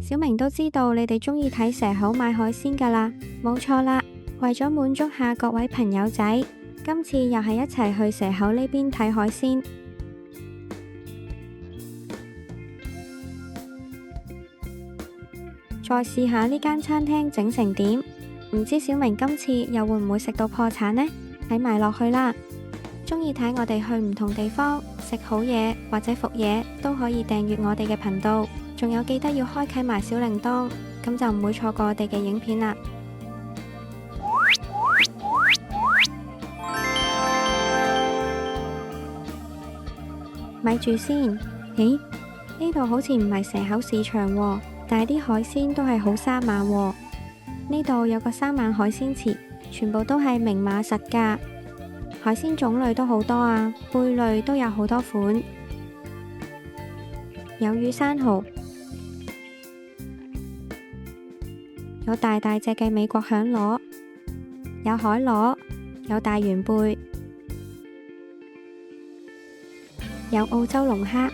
小明都知道你哋鍾意睇蛇口買海鮮㗎啦，冇錯啦。為咗滿足下各位朋友仔，今次又係一齊去蛇口呢邊睇海鮮。再試下呢間餐廳整成點，唔知小明今次又會唔會食到破產呢？睇埋落去啦！鍾意睇我哋去唔同地方食好嘢或者服嘢，都可以訂閱我哋嘅頻道，仲有記得要開啟埋小鈴鐺，咁就唔會錯過我哋嘅影片啦。咪住先，咦？呢度好似唔係蛇口市場喎，但係啲海鮮都係好生猛喎。呢度有個生猛海鮮池，全部都係明碼實價，海鮮種類都好多啊，貝類都有好多款，有魚生蠔，有大大隻嘅美國響螺，有海螺，有大圓貝，有澳洲龍蝦，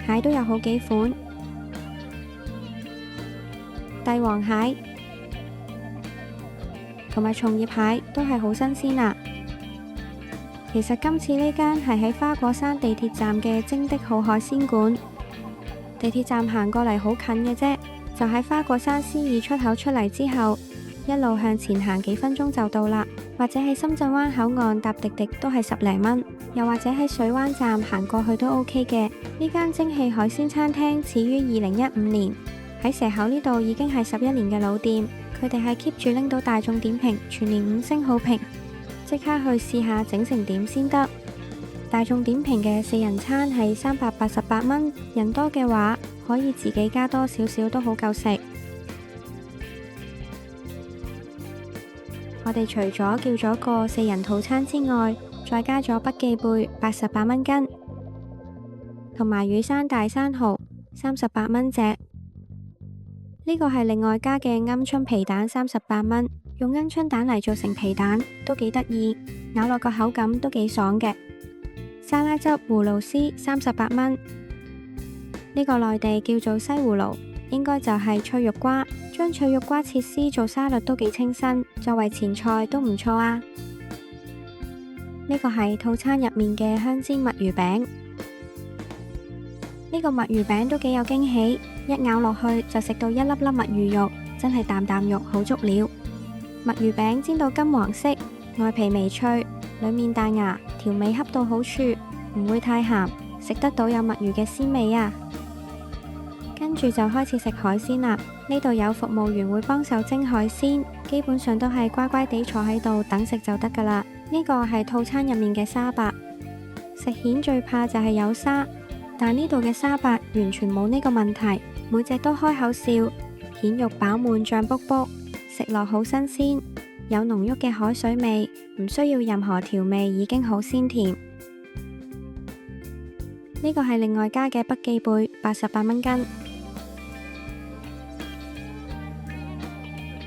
蟹都有好幾款，帝王蟹同埋松葉蟹都係好新鮮啊！其實今次呢間係喺花果山地鐵站嘅蒸的好海鮮館，地鐵站行過嚟好近嘅啫，就喺花果山C2出口出嚟之後，一路向前行幾分鐘就到啦。或者喺深圳灣口岸搭滴滴都係10零蚊，又或者喺水灣站行過去都 OK 嘅。呢間蒸汽海鮮餐廳始於2015年，喺蛇口呢度已經係11年嘅老店。佢哋係 keep 住拎到大眾點評全年5星好評，即刻去試下整成點先得。大眾點評嘅4人餐係388蚊，人多嘅話可以自己加多少少都好夠食。我哋除咗叫咗個4人套餐之外，再加咗筆記貝88蚊斤，同埋魚生大生蠔38蚊隻。呢個係另外加嘅鵪鶉皮蛋38蚊，用鵪鶉蛋嚟做成皮蛋，都幾得意，咬落個口感都幾爽嘅。沙拉汁葫蘆絲38蚊，呢個內地叫做西葫蘆，應該就係脆肉瓜。將脆肉瓜切絲做沙律都幾清新，作為前菜都唔錯啊！呢個係套餐入面嘅香煎墨魚餅，呢個墨魚餅都幾有驚喜，一咬落去就食到一粒粒墨魚肉，真係啖啖肉好足料。墨魚餅煎到金黃色，外皮微脆，裏面彈牙，調味恰到好處，唔會太鹹，食得到有墨魚嘅鮮味啊！跟住就開始食海鮮啦。呢度有服務員會幫手蒸海鮮，基本上都係乖乖地坐喺度等食就得噶啦。呢個係套餐入面嘅沙白，食蜆最怕就係有沙，但呢度嘅沙白完全冇呢個問題，每隻都開口笑，蜆肉飽滿脹卜卜，食落好新鮮，有濃郁嘅海水味，唔需要任何調味已經好鮮甜。呢個係另外加嘅筆記貝88蚊斤。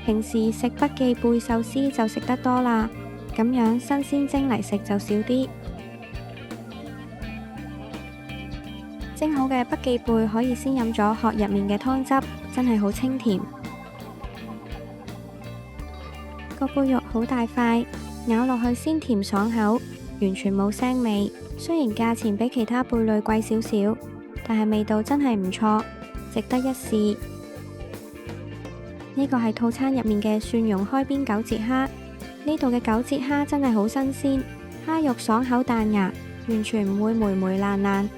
平時食筆記貝壽司就食得多啦，咁樣新鮮蒸嚟食就少啲。蒸好嘅筆記貝可以先飲咗殼入面嘅湯汁，真係好清甜。個貝肉好大塊，咬落去鮮甜爽口，完全冇腥味。雖然價錢比其他貝類貴少少，但係味道真係唔錯，值得一試。呢個係套餐入面嘅蒜蓉開邊九節蝦，呢度嘅九節蝦真係好新鮮，蝦肉爽口彈牙，完全唔會霉霉爛爛。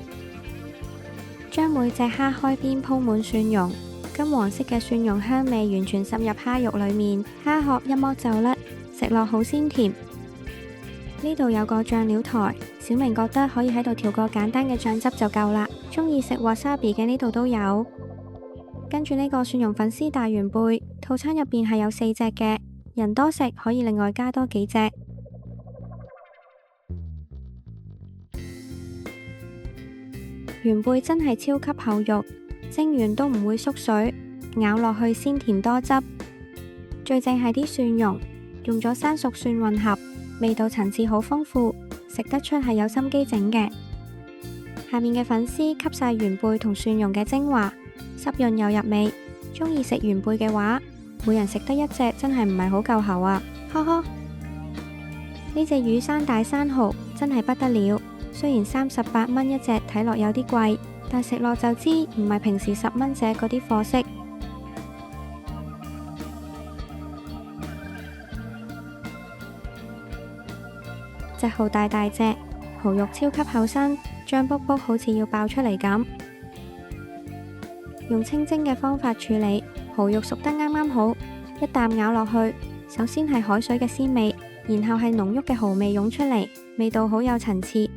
將每隻蝦開邊鋪滿蒜蓉，金黃色嘅蒜蓉香味完全滲入蝦肉裏面，蝦殼一剝就甩，食落好鮮甜。呢度有個醬料台，小明覺得可以喺度調個簡單嘅醬汁就夠啦。鍾意食 wasabi 嘅呢度都有。跟住呢個蒜蓉粉絲大圓貝，套餐入邊係有4隻嘅，人多食可以另外加多幾隻。圓貝真係超級厚肉，蒸完都唔會縮水，咬落去鮮甜多汁。最正係啲蒜蓉，用咗生熟蒜混合，味道層次好豐富，食得出係有心機整嘅。下面嘅粉絲吸晒圓貝同蒜蓉嘅精華，濕潤又入味。鍾意食元貝嘅話，每人食得一隻真係唔係好夠喉啊！呵呵，呢隻雨山大生蠔真係不得了，雖然38蚊一隻，睇落有啲貴，但食落就知唔係平時10蚊隻嗰啲貨色。隻蠔大大隻，蠔肉超級厚身，脹卜卜好似要爆出嚟咁。用清蒸嘅方法處理，蠔肉熟得啱啱好，一啖咬落去，首先係海水嘅鮮味，然後係濃郁嘅蠔味湧出嚟，味道好有層次。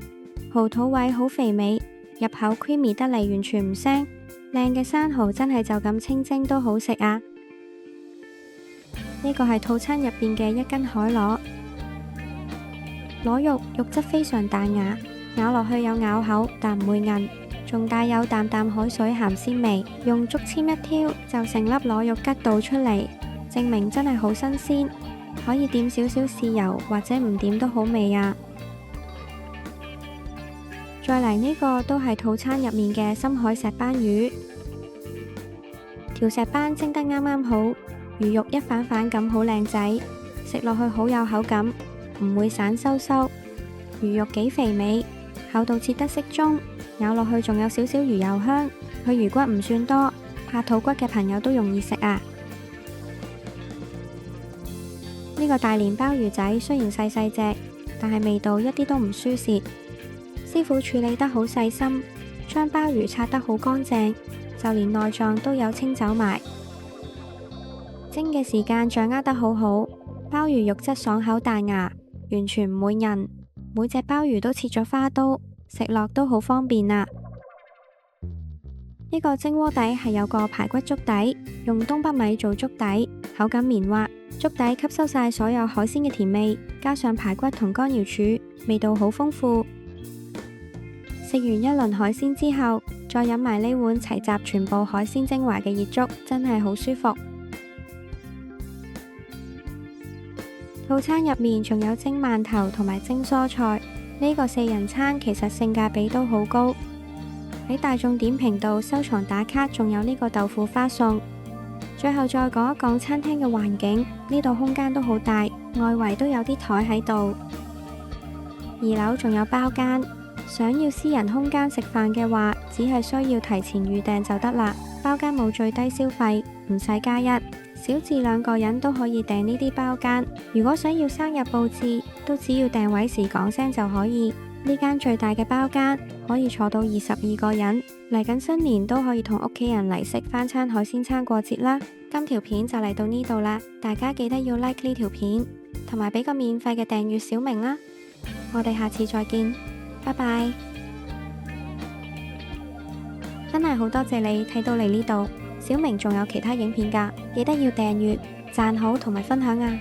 蠔肚位好肥美，入口 creamy 得嚟，完全唔腥。靚嘅生蠔真係就咁清蒸都好食啊！呢個係套餐入邊嘅一斤海螺，螺肉肉質非常彈牙，咬落去有咬口，但唔會韌。仲帶有淡淡海水鹹鮮味，用竹籤一挑就成粒螺肉吉到出嚟，證明真係好新鮮。可以點少少豉油或者唔點都好味啊！再嚟呢個都係套餐入面嘅深海石斑魚，條石斑蒸得啱啱好，魚肉一反反咁好靚仔，食落去好有口感，唔會散收收。魚肉幾肥美，厚度切得適中。咬落去仲有少少魚油香，佢魚骨唔算多，怕肚骨嘅朋友都容易食啊！呢個大連鮑魚仔雖然細細隻，但係味道一啲都唔輸蝕。師傅處理得好細心，將鮑魚拆得好乾淨，就連內臟都有清走埋。蒸嘅時間掌握得好好，鮑魚肉質爽口彈牙，完全唔會韌。每隻鮑魚都切咗花刀，食落都好方便啊！呢個蒸鍋底係有個排骨粥底，用東北米做粥底，口感綿滑，粥底吸收晒所有海鮮嘅甜味，加上排骨同乾瑤柱，味道好豐富。食完一輪海鮮之後，再飲埋呢碗齊集全部海鮮精華嘅熱粥，真係好舒服。套餐入面仲有蒸饅頭同埋蒸蔬菜。呢個4人餐其實性價比都好高，喺大眾點評度收藏打卡，仲有呢個豆腐花送。最後再講一講餐廳嘅環境，呢度空間都好大，外圍都有啲台喺度。2樓仲有包間，想要私人空間食飯嘅話，只係需要提前預訂就得啦。包間冇最低消費，唔使加1，小至2個人都可以訂呢啲包間。如果想要生日佈置，都只要訂位時講聲就可以。呢間最大嘅包間可以坐到22個人，嚟緊新年都可以同屋企人嚟食返餐海鮮餐過節啦。今條片就嚟到呢度啦，大家記得要 like 呢條片，同埋俾個免費嘅訂閱小明啦。我哋下次再見，拜拜。真係好多謝你睇到嚟呢度，小明仲有其他影片㗎，記得要訂閱、讚好同埋分享啊！